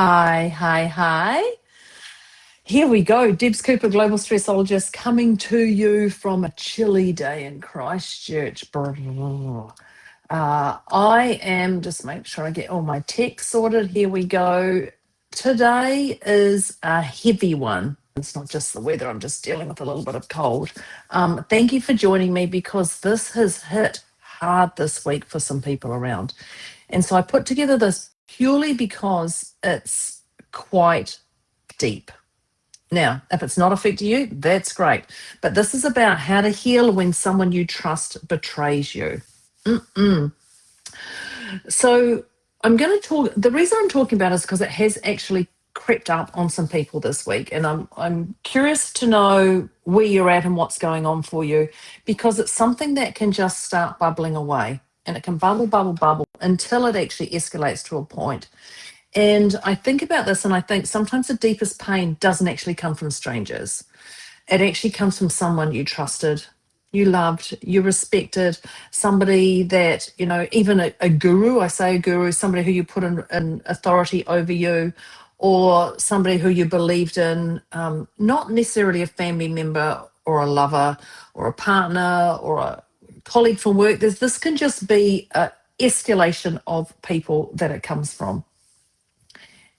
Hi, hi, hi. Here we go. Debs Cooper, global stressologist, coming to you from a chilly day in Christchurch. I am just making sure I get all my tech sorted. Here we go. Today is a heavy one. It's not just the weather, I'm just dealing with a little bit of cold. Thank you for joining me because this has hit hard this week for some people around. And so I put together this purely because it's quite deep. Now, if it's not affecting you, that's great. But this is about how to heal when someone you trust betrays you. So I'm going to talk. The reason I'm talking about it is because it has actually crept up on some people this week, and I'm curious to know where you're at and what's going on for you, because it's something that can just start bubbling away, and it can bubble, bubble, bubble until it actually escalates to a point. And I think about this and I think sometimes the deepest pain doesn't actually come from strangers. It actually comes from someone you trusted, you loved, you respected, somebody that, even a guru, I say a guru, somebody who you put in authority over you, or somebody who you believed in, not necessarily a family member or a lover or a partner or a colleague from work. This can just be an escalation of people that it comes from.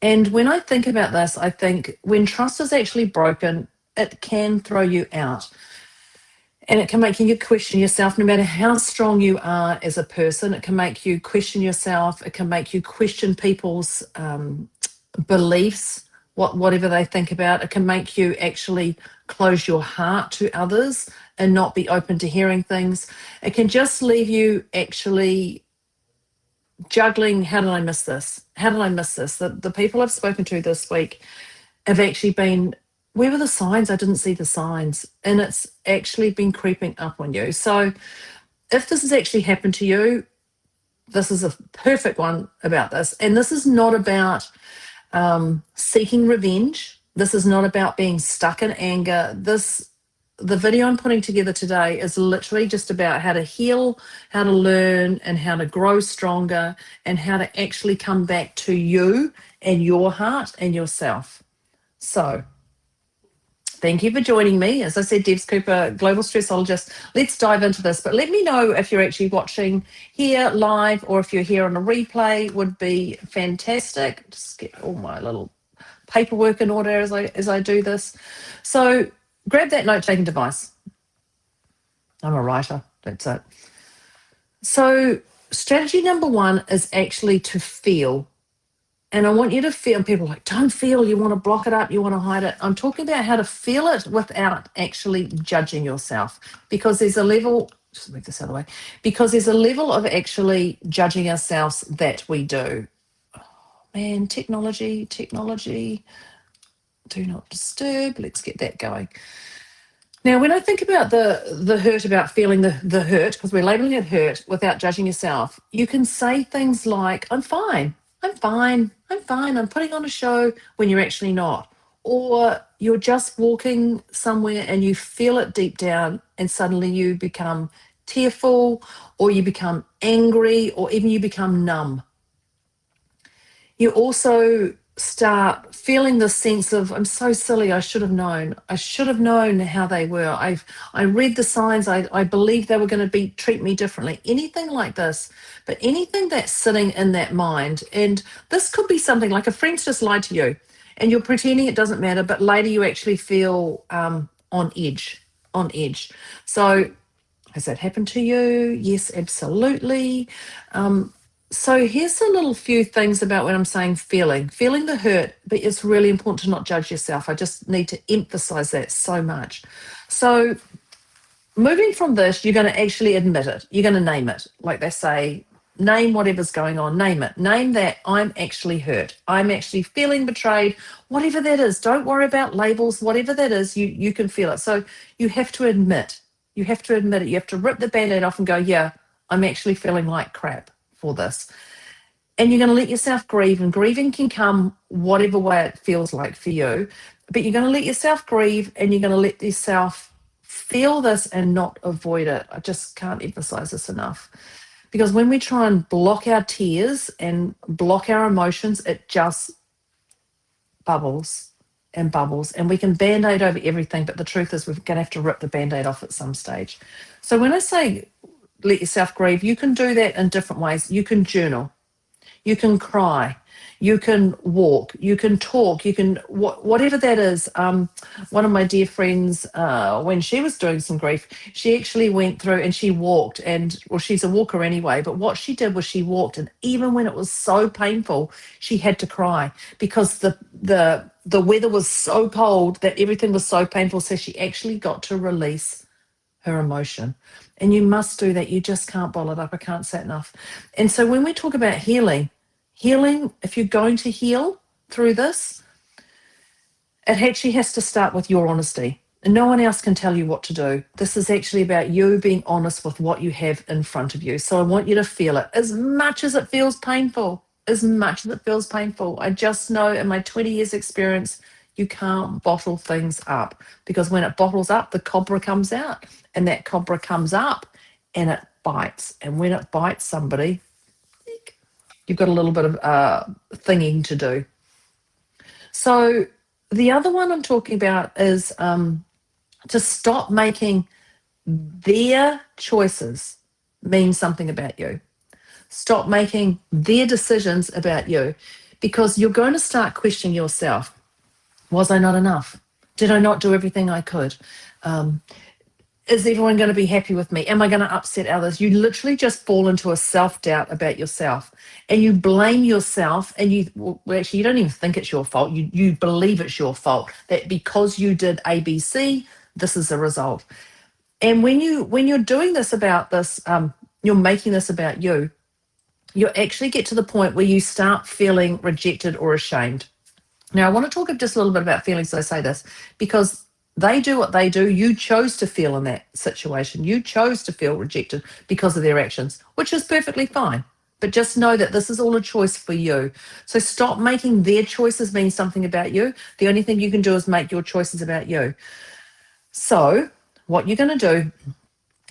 And when I think about this, I think when trust is actually broken, it can throw you out. And it can make you question yourself, no matter how strong you are as a person. It can make you question yourself. It can make you question people's beliefs, whatever they think about. It can make you actually close your heart to others and not be open to hearing things. It can just leave you actually juggling, how did I miss this? How did I miss this? The people I've spoken to this week have actually been, where were the signs? I didn't see the signs. And it's actually been creeping up on you. So if this has actually happened to you, this is a perfect one about this. And this is not about seeking revenge. This is not about being stuck in anger. The video I'm putting together today is literally just about how to heal, how to learn, and how to grow stronger, and how to actually come back to you and your heart and yourself. So thank you for joining me. As I said, Debs Cooper, global stressologist. Let's dive into this. But let me know if you're actually watching here live or if you're here on a replay, would be fantastic. Just get all my little paperwork in order as I do this. So grab that note-taking device. I'm a writer, that's it. So strategy number one is actually to feel. And I want you to feel, and people are like, don't feel, you want to block it up, you want to hide it. I'm talking about how to feel it without actually judging yourself, because there's a level, just move this out of the way, because there's a level of actually judging ourselves that we do. Oh, man, technology, do not disturb. Let's get that going. Now, when I think about the hurt, about feeling the hurt, because we're labeling it hurt without judging yourself, you can say things like, I'm fine, I'm fine, I'm fine, I'm putting on a show, when you're actually not. Or you're just walking somewhere and you feel it deep down and suddenly you become tearful, or you become angry, or even you become numb. You also start feeling the sense of, I'm so silly, I should have known. I should have known how they were. I read the signs, I believed they were going to treat me differently. Anything like this, but anything that's sitting in that mind. And this could be something like a friend's just lied to you and you're pretending it doesn't matter, but later you actually feel on edge. So has that happened to you? Yes, absolutely. So here's a little few things about when I'm saying feeling the hurt, but it's really important to not judge yourself. I just need to emphasize that so much. So moving from this, you're going to actually admit it. You're going to name it. Like they say, name whatever's going on, name it. Name that I'm actually hurt. I'm actually feeling betrayed, whatever that is. Don't worry about labels, whatever that is, you can feel it. So you have to admit. You have to admit it. You have to rip the Band-Aid off and go, yeah, I'm actually feeling like crap for this. And you're going to let yourself grieve, and grieving can come whatever way it feels like for you, but you're going to let yourself grieve and you're going to let yourself feel this and not avoid it. I just can't emphasize this enough, because when we try and block our tears and block our emotions, it just bubbles and bubbles, and we can band-aid over everything, but the truth is we're going to have to rip the band-aid off at some stage. So when I say let yourself grieve, you can do that in different ways. You can journal, you can cry, you can walk, you can talk, you can whatever that is. One of my dear friends, when she was doing some grief, she actually went through and she walked, and well, she's a walker anyway, but what she did was she walked, and even when it was so painful, she had to cry because the weather was so cold that everything was so painful, so she actually got to release her emotion. And you must do that. You just can't bottle it up. I can't say it enough. And so when we talk about healing, if you're going to heal through this, it actually has to start with your honesty. And no one else can tell you what to do. This is actually about you being honest with what you have in front of you. So I want you to feel it as much as it feels painful, as much as it feels painful. I just know in my 20 years experience, you can't bottle things up, because when it bottles up, the cobra comes out, and that cobra comes up and it bites. And when it bites somebody, you've got a little bit of thinking to do. So the other one I'm talking about is to stop making their choices mean something about you. Stop making their decisions about you, because you're going to start questioning yourself. Was I not enough? Did I not do everything I could? Is everyone going to be happy with me? Am I going to upset others? You literally just fall into a self-doubt about yourself, and you blame yourself, and actually you don't even think it's your fault. You believe it's your fault, that because you did ABC, this is the result. And when you're doing this about this, you're making this about you, you actually get to the point where you start feeling rejected or ashamed. Now, I want to talk just a little bit about feelings as I say this, because they do what they do. You chose to feel in that situation. You chose to feel rejected because of their actions, which is perfectly fine. But just know that this is all a choice for you. So stop making their choices mean something about you. The only thing you can do is make your choices about you. So what you're going to do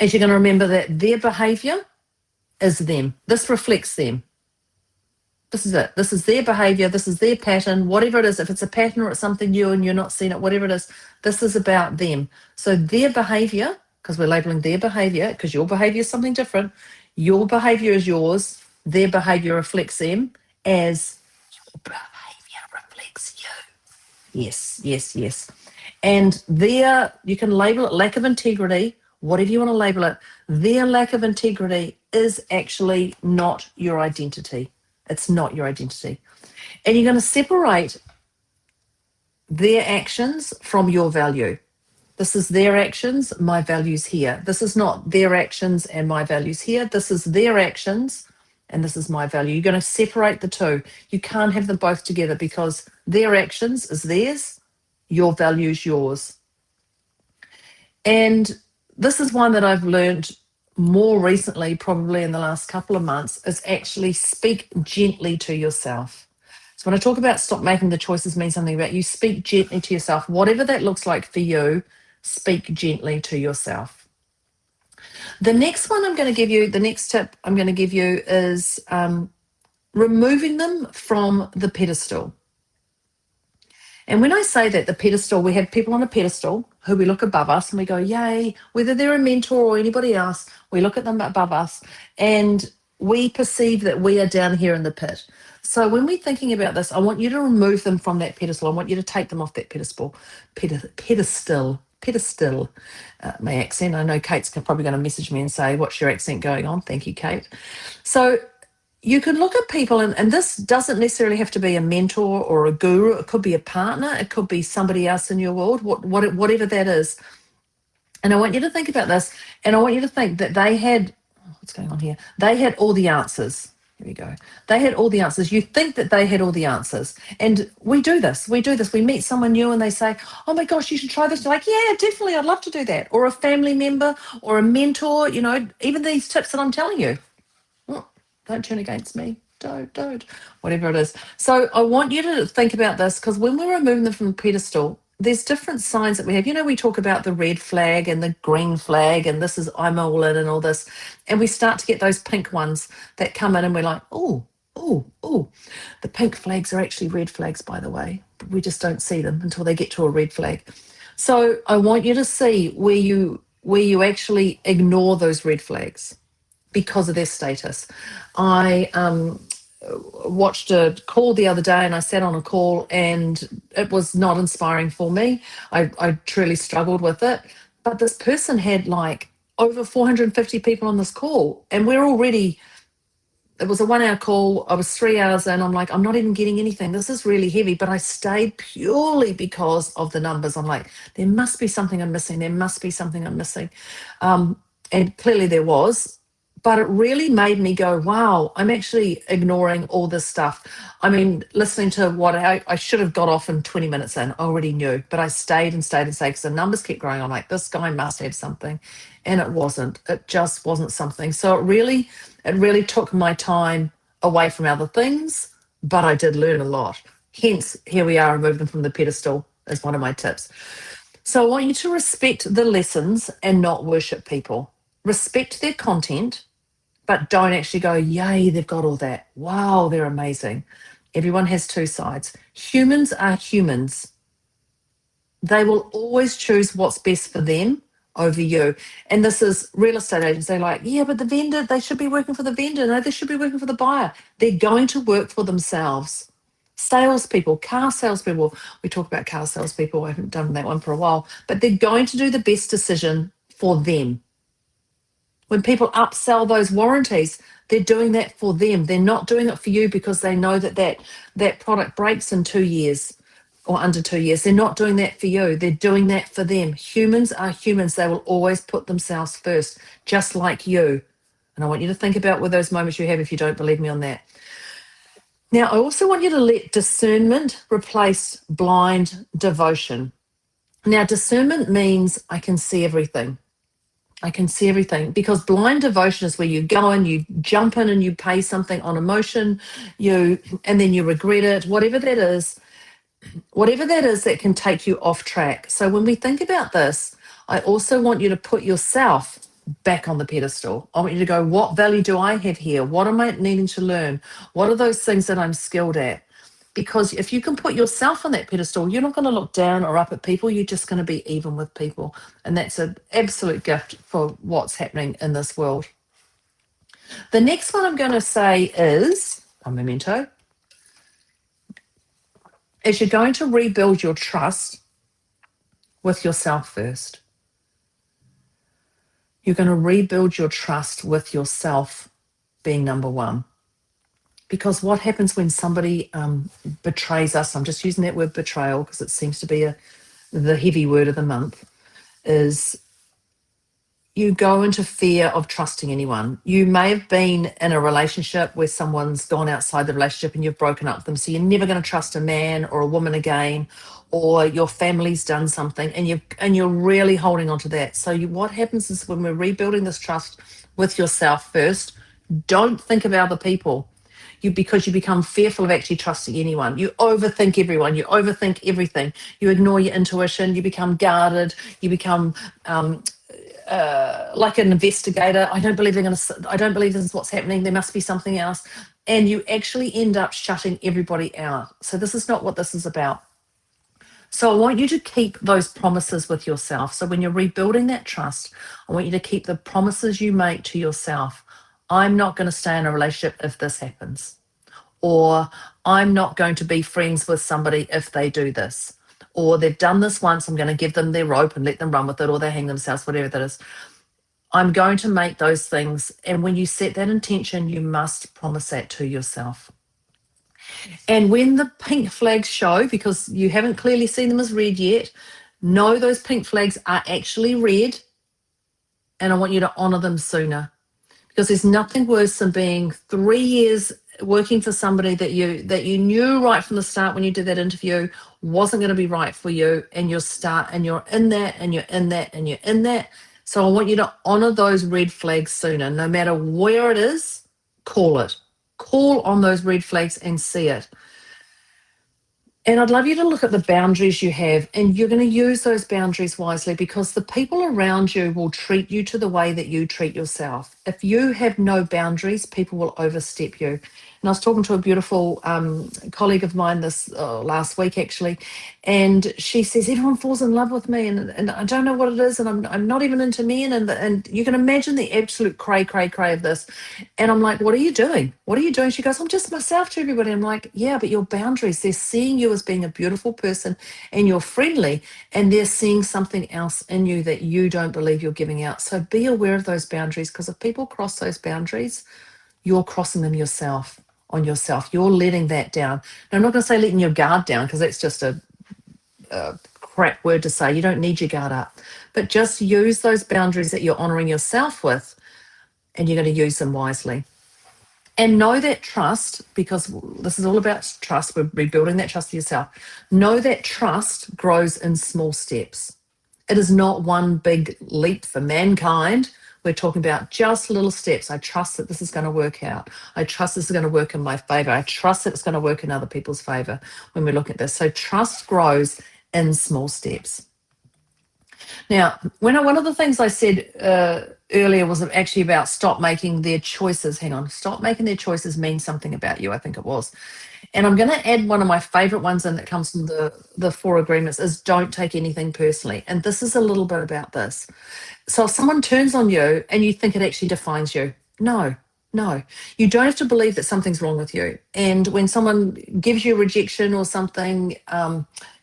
is you're going to remember that their behavior is them. This reflects them. This is it. This is their behavior. This is their pattern, whatever it is. If it's a pattern or it's something new and you're not seeing it, whatever it is, this is about them. So their behavior, because we're labeling their behavior, because your behavior is something different. Your behavior is yours. Their behavior reflects them, as your behavior reflects you. Yes, yes, yes. And you can label it lack of integrity, whatever you want to label it. Their lack of integrity is actually not your identity. It's not your identity. And you're going to separate their actions from your value. This is their actions, my values here. This is not their actions and my values here. This is their actions and this is my value. You're going to separate the two. You can't have them both together, because their actions is theirs, your values yours. And this is one that I've learned more recently, probably in the last couple of months, is actually speak gently to yourself. So when I talk about stop making the choices mean something about you, speak gently to yourself. Whatever that looks like for you, speak gently to yourself. The next one I'm going to give you, the next tip I'm going to give you is removing them from the pedestal. And when I say that, the pedestal, we have people on a pedestal who we look above us and we go, yay, whether they're a mentor or anybody else, we look at them above us and we perceive that we are down here in the pit. So when we're thinking about this, I want you to remove them from that pedestal. I want you to take them off that pedestal. My accent. I know Kate's probably going to message me and say, what's your accent going on? Thank you, Kate. So you can look at people, and this doesn't necessarily have to be a mentor or a guru. It could be a partner. It could be somebody else in your world, whatever that is. And I want you to think about this, and I want you to think that they had, what's going on here? They had all the answers. Here we go. They had all the answers. You think that they had all the answers. And we do this. We meet someone new and they say, oh my gosh, you should try this. You're like, yeah, definitely. I'd love to do that. Or a family member or a mentor, even these tips that I'm telling you. Don't turn against me. Don't. Whatever it is. So I want you to think about this, because when we're removing them from the pedestal, there's different signs that we have. We talk about the red flag and the green flag, and this is I'm all in and all this. And we start to get those pink ones that come in and we're like, oh. The pink flags are actually red flags, by the way. we just don't see them until they get to a red flag. So I want you to see where you actually ignore those red flags because of their status. I watched a call the other day, and I sat on a call, and it was not inspiring for me. I truly struggled with it. But this person had like over 450 people on this call, and it was a 1 hour call. I was 3 hours in. I'm like, I'm not even getting anything. This is really heavy. But I stayed purely because of the numbers. I'm like, there must be something I'm missing. There must be something I'm missing. And clearly there was. But it really made me go, wow, I'm actually ignoring all this stuff. I mean, listening to what I should have got off in 20 minutes in, I already knew, but I stayed and stayed and stayed because the numbers kept growing. I'm like, this guy must have something. And it wasn't. It just wasn't something. So it really took my time away from other things, but I did learn a lot. Hence, here we are, moving from the pedestal as one of my tips. So I want you to respect the lessons and not worship people. Respect their content, but don't actually go, yay, they've got all that. Wow, they're amazing. Everyone has two sides. Humans are humans. They will always choose what's best for them over you. And this is real estate agents. They're like, yeah, but the vendor, they should be working for the vendor. No, they should be working for the buyer. They're going to work for themselves. Salespeople, car salespeople. We talk about car salespeople. I haven't done that one for a while, but they're going to do the best decision for them. When people upsell those warranties, they're doing that for them. They're not doing it for you because they know that product breaks in 2 years or under 2 years. They're not doing that for you. They're doing that for them. Humans are humans. They will always put themselves first, just like you. And I want you to think about what those moments you have if you don't believe me on that. Now, I also want you to let discernment replace blind devotion. Now, discernment means I can see everything. I can see everything, because blind devotion is where you go and you jump in and you pay something on emotion, and then you regret it, whatever that is that can take you off track. So when we think about this, I also want you to put yourself back on the pedestal. I want you to go, what value do I have here? What am I needing to learn? What are those things that I'm skilled at? Because if you can put yourself on that pedestal, you're not going to look down or up at people. You're just going to be even with people. And that's an absolute gift for what's happening in this world. The next one I'm going to say is, a memento, is you're going to rebuild your trust with yourself first. You're going to rebuild your trust with yourself being number one. Because what happens when somebody betrays us, I'm just using that word betrayal because it seems to be the heavy word of the month, is you go into fear of trusting anyone. You may have been in a relationship where someone's gone outside the relationship and you've broken up with them. So you're never going to trust a man or a woman again, or your family's done something and you're really holding on to that. So what happens is when we're rebuilding this trust with yourself first, don't think of other people. Because you become fearful of actually trusting anyone. You overthink everyone. You overthink everything. You ignore your intuition. You become guarded. You become like an investigator. I don't believe this is what's happening. There must be something else. And you actually end up shutting everybody out. So this is not what this is about. So I want you to keep those promises with yourself. So when you're rebuilding that trust, I want you to keep the promises you make to yourself. I'm not going to stay in a relationship if this happens. Or I'm not going to be friends with somebody if they do this. Or they've done this once, I'm going to give them their rope and let them run with it, or they hang themselves, whatever that is. I'm going to make those things. And when you set that intention, you must promise that to yourself. And when the pink flags show, because you haven't clearly seen them as red yet, know those pink flags are actually red. And I want you to honor them sooner. Because there's nothing worse than being 3 years working for somebody that you knew right from the start when you did that interview wasn't going to be right for you, and you're in that and you're in that and you're in that. So I want you to honor those red flags sooner. No matter where it is, call it. Call on those red flags and see it. And I'd love you to look at the boundaries you have, and you're going to use those boundaries wisely, because the people around you will treat you to the way that you treat yourself. If you have no boundaries, people will overstep you. And I was talking to a beautiful colleague of mine this last week, actually, and she says, everyone falls in love with me, and I don't know what it is, and I'm not even into men. And you can imagine the absolute cray of this. And I'm like, what are you doing? What are you doing? She goes, I'm just myself to everybody. I'm like, yeah, but your boundaries, they're seeing you as being a beautiful person and you're friendly, and they're seeing something else in you that you don't believe you're giving out. So be aware of those boundaries, because if people cross those boundaries, you're crossing them yourself on yourself. You're letting that down. Now, I'm not going to say letting your guard down, because that's just a crap word to say. You don't need your guard up, but just use those boundaries that you're honoring yourself with, and you're going to use them wisely. And know that trust, because this is all about trust. We're rebuilding that trust for yourself. Know that trust grows in small steps. It is not one big leap for mankind. We're talking about just little steps. I trust that this is going to work out. I trust this is going to work in my favor. I trust that it's going to work in other people's favor when we look at this. So trust grows in small steps. Now, one of the things I said earlier was actually about stop making their choices. Hang on, stop making their choices mean something about you, I think it was. And I'm going to add one of my favorite ones in that comes from the four agreements is don't take anything personally. And this is a little bit about this. So if someone turns on you and you think it actually defines you, no, no. You don't have to believe that something's wrong with you. And when someone gives you rejection or something,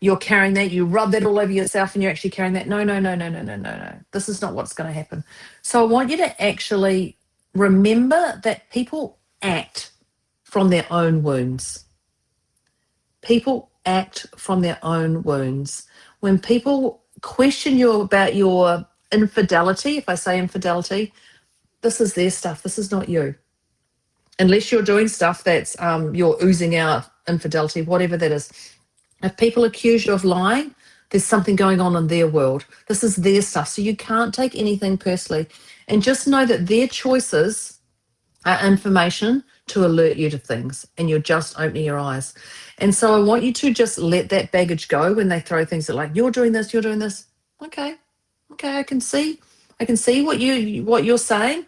you're carrying that, you rub that all over yourself and you're actually carrying that. No, no, no, no, no, no, no, no. This is not what's going to happen. So I want you to actually remember that people act from their own wounds. People act from their own wounds. When people question you about your infidelity, if I say infidelity, this is their stuff. This is not you. Unless you're doing stuff that's you're oozing out infidelity, whatever that is. If people accuse you of lying, there's something going on in their world. This is their stuff. So you can't take anything personally. And just know that their choices are information to alert you to things, and you're just opening your eyes. And so I want you to just let that baggage go when they throw things that like, you're doing this, you're doing this. Okay, I can see what you're saying.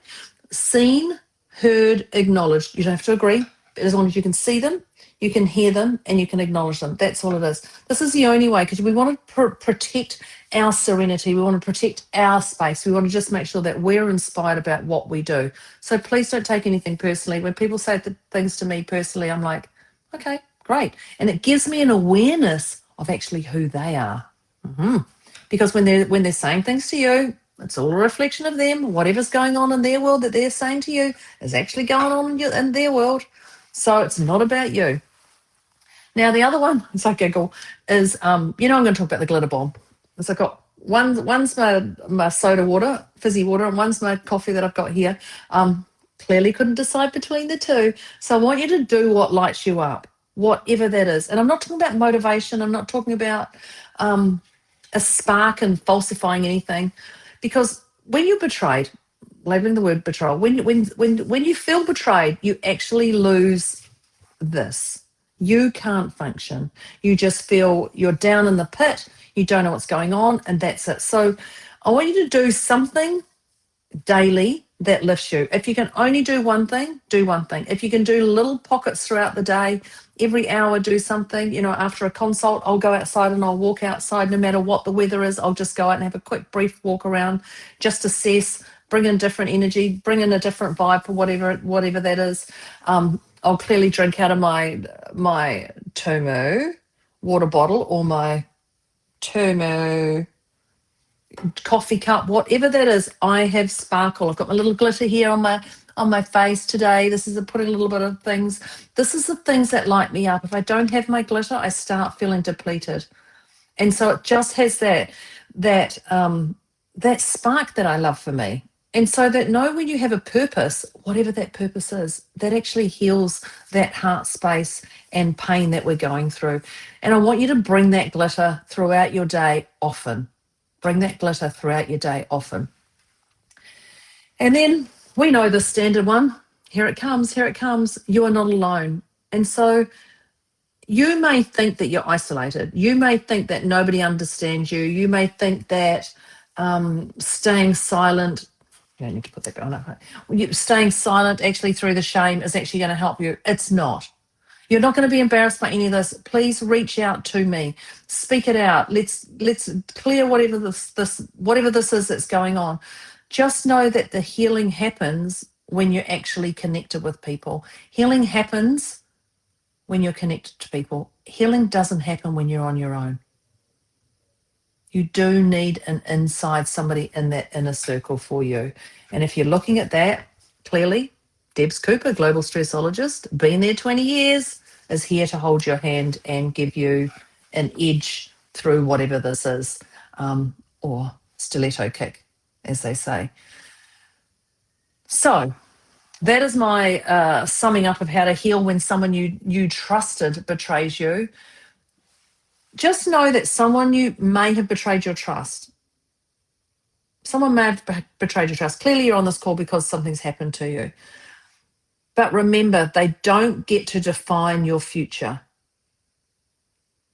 Seen, heard, acknowledged. You don't have to agree, but as long as you can see them, you can hear them, and you can acknowledge them. That's all it is. This is the only way, because we want to protect our serenity. We want to protect our space. We want to just make sure that we're inspired about what we do. So please don't take anything personally. When people say things to me personally, I'm like, okay, great. And it gives me an awareness of actually who they are. Because when they're saying things to you, it's all a reflection of them. Whatever's going on in their world that they're saying to you is actually going on in their world. So it's not about you. Now, the other one, it's like giggle, is, I'm going to talk about the glitter bomb. So I've got one's my soda water, fizzy water, and one's my coffee that I've got here. Clearly couldn't decide between the two. So I want you to do what lights you up, whatever that is. And I'm not talking about motivation. I'm not talking about a spark and falsifying anything. Because when you're betrayed, labeling the word betrayal, when you feel betrayed, you actually lose this. You can't function. You just feel you're down in the pit. You don't know what's going on, and that's it. So I want you to do something daily that lifts you. If you can only do one thing, do one thing. If you can do little pockets throughout the day, every hour do something. After a consult, I'll go outside and I'll walk outside no matter what the weather is. I'll just go out and have a quick brief walk around, just assess, bring in different energy, bring in a different vibe for whatever that is. I'll clearly drink out of my Tomo water bottle or my Tomo coffee cup, whatever that is. I have sparkle. I've got my little glitter here on my face today. This is putting a little bit of things. This is the things that light me up. If I don't have my glitter, I start feeling depleted. And so it just has that spark that I love for me. And so that know when you have a purpose, whatever that purpose is, that actually heals that heart space and pain that we're going through. And I want you to bring that glitter throughout your day often. Bring that glitter throughout your day often. And then we know the standard one. Here it comes. You are not alone. And so you may think that you're isolated. You may think that nobody understands you. You may think that staying silent You don't need to put that on up. Staying silent actually through the shame is actually going to help you. It's not. You're not going to be embarrassed by any of this. Please reach out to me. Speak it out. Let's clear whatever this is that's going on. Just know that the healing happens when you're actually connected with people. Healing happens when you're connected to people. Healing doesn't happen when you're on your own. You do need an inside, somebody in that inner circle for you. And if you're looking at that, clearly, Debs Cooper, global stressologist, been there 20 years, is here to hold your hand and give you an edge through whatever this is, or stiletto kick, as they say. So that is my summing up of how to heal when someone you trusted betrays you. Just know that someone you may have betrayed your trust. Someone may have betrayed your trust. Clearly, you're on this call because something's happened to you. But remember, they don't get to define your future.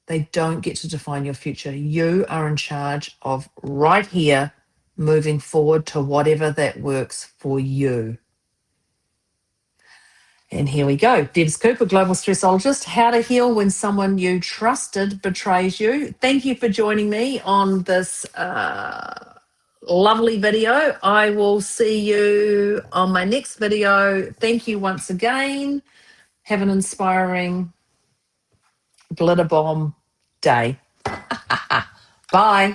They don't get to define your future. You are in charge of right here, moving forward to whatever that works for you. And here we go. Debs Cooper, global stressologist, how to heal when someone you trusted betrays you. Thank you for joining me on this lovely video. I will see you on my next video. Thank you once again. Have an inspiring glitter bomb day. Bye.